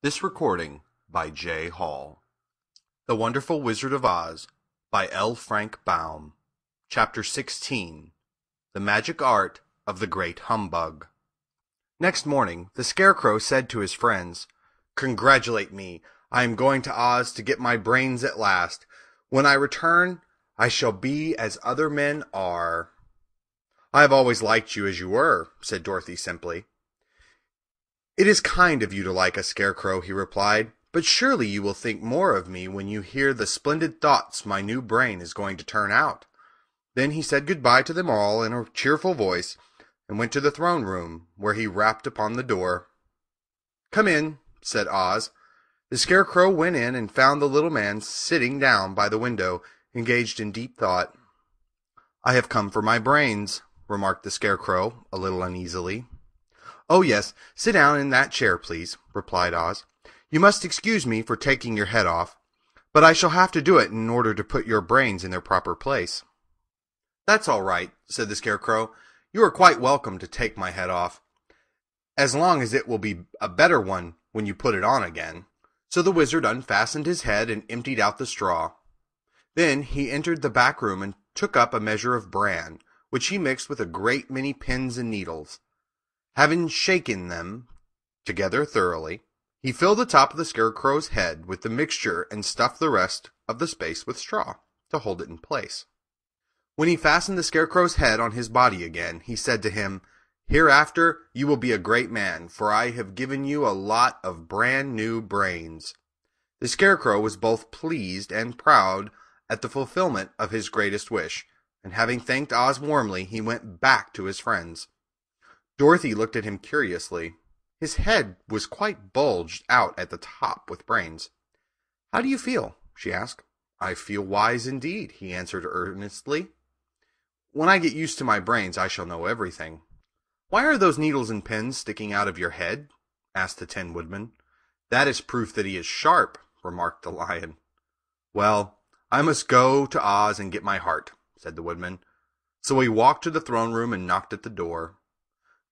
This recording by J. Hall. The Wonderful Wizard of Oz by L. Frank Baum. Chapter 16. The Magic Art of the Great Humbug. Next morning, the Scarecrow said to his friends, "Congratulate me. I am going to Oz to get my brains at last. When I return, I shall be as other men are." "I have always liked you as you were," said Dorothy simply. "It is kind of you to like a Scarecrow," he replied, "but surely you will think more of me when you hear the splendid thoughts my new brain is going to turn out." Then he said good-bye to them all in a cheerful voice, and went to the throne room, where he rapped upon the door. "Come in," said Oz. The Scarecrow went in and found the little man sitting down by the window, engaged in deep thought. "I have come for my brains," remarked the Scarecrow, a little uneasily. "Oh, yes, sit down in that chair, please," replied Oz. "You must excuse me for taking your head off, but I shall have to do it in order to put your brains in their proper place." "That's all right," said the Scarecrow. "You are quite welcome to take my head off, as long as it will be a better one when you put it on again." So the wizard unfastened his head and emptied out the straw. Then he entered the back room and took up a measure of bran, which he mixed with a great many pins and needles. Having shaken them together thoroughly, he filled the top of the Scarecrow's head with the mixture and stuffed the rest of the space with straw, to hold it in place. When he fastened the Scarecrow's head on his body again, he said to him, "Hereafter you will be a great man, for I have given you a lot of brand new brains." The Scarecrow was both pleased and proud at the fulfillment of his greatest wish, and having thanked Oz warmly, he went back to his friends. Dorothy looked at him curiously. His head was quite bulged out at the top with brains. "How do you feel?" she asked. "I feel wise indeed," he answered earnestly. "When I get used to my brains, I shall know everything." "Why are those needles and pins sticking out of your head?" asked the Tin Woodman. "That is proof that he is sharp," remarked the Lion. "Well, I must go to Oz and get my heart," said the Woodman. So he walked to the throne room and knocked at the door.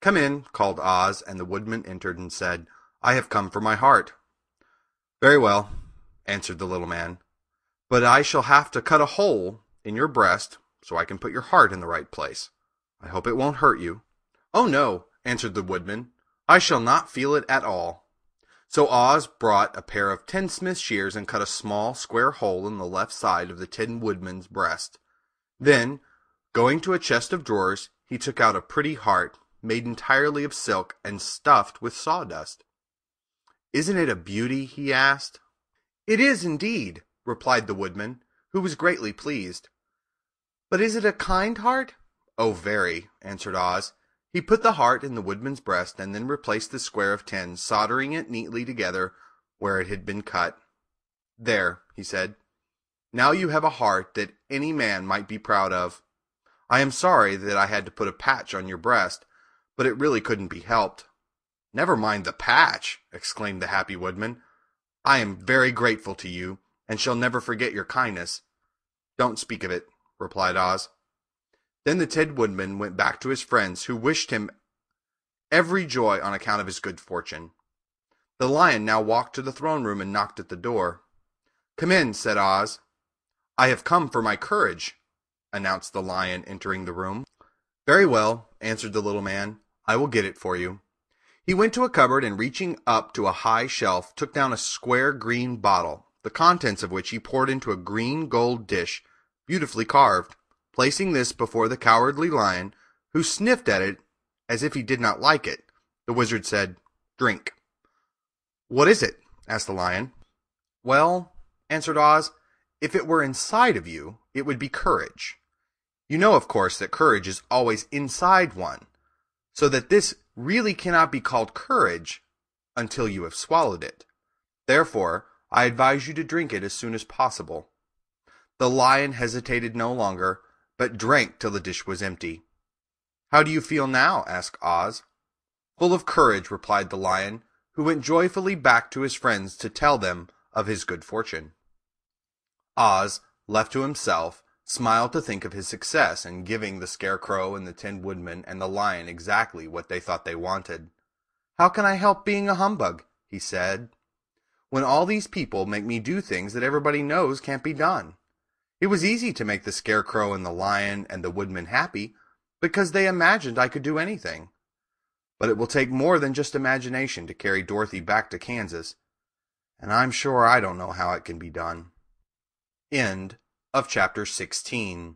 "Come in," called Oz, and the Woodman entered and said, "I have come for my heart." "Very well," answered the little man, "but I shall have to cut a hole in your breast so I can put your heart in the right place. I hope it won't hurt you." "Oh, no," answered the Woodman. "I shall not feel it at all." So Oz brought a pair of tinsmith's shears and cut a small square hole in the left side of the Tin Woodman's breast. Then, going to a chest of drawers, he took out a pretty heart, made entirely of silk and stuffed with sawdust. "Isn't it a beauty?" he asked. "It is indeed," replied the Woodman, who was greatly pleased. "But is it a kind heart?" "Oh, very," answered Oz. He put the heart in the Woodman's breast and then replaced the square of tin, soldering it neatly together where it had been cut. "There," he said. "Now you have a heart that any man might be proud of. I am sorry that I had to put a patch on your breast, but it really couldn't be helped." "Never mind the patch," exclaimed the happy Woodman. "I am very grateful to you, and shall never forget your kindness." "Don't speak of it," replied Oz. Then the Tin Woodman went back to his friends, who wished him every joy on account of his good fortune. The Lion now walked to the throne room and knocked at the door. "Come in," said Oz. "I have come for my courage," announced the Lion, entering the room. "Very well," answered the little man. "I will get it for you." He went to a cupboard and, reaching up to a high shelf, took down a square green bottle, the contents of which he poured into a green gold dish, beautifully carved. Placing this before the Cowardly Lion, who sniffed at it as if he did not like it, the wizard said, "Drink." "What is it?" asked the Lion. "Well," answered Oz, "if it were inside of you, it would be courage. You know, of course, that courage is always inside one, so that this really cannot be called courage until you have swallowed it. Therefore, I advise you to drink it as soon as possible." The Lion hesitated no longer, but drank till the dish was empty. "How do you feel now?" asked Oz. "Full of courage," replied the Lion, who went joyfully back to his friends to tell them of his good fortune. Oz, left to himself, smiled to think of his success in giving the Scarecrow and the Tin Woodman and the Lion exactly what they thought they wanted. "How can I help being a humbug?" he said. when all these people make me do things that everybody knows can't be done? It was easy to make the Scarecrow and the Lion and the Woodman happy, because they imagined I could do anything. But it will take more than just imagination to carry Dorothy back to Kansas, and I'm sure I don't know how it can be done. End of chapter 16.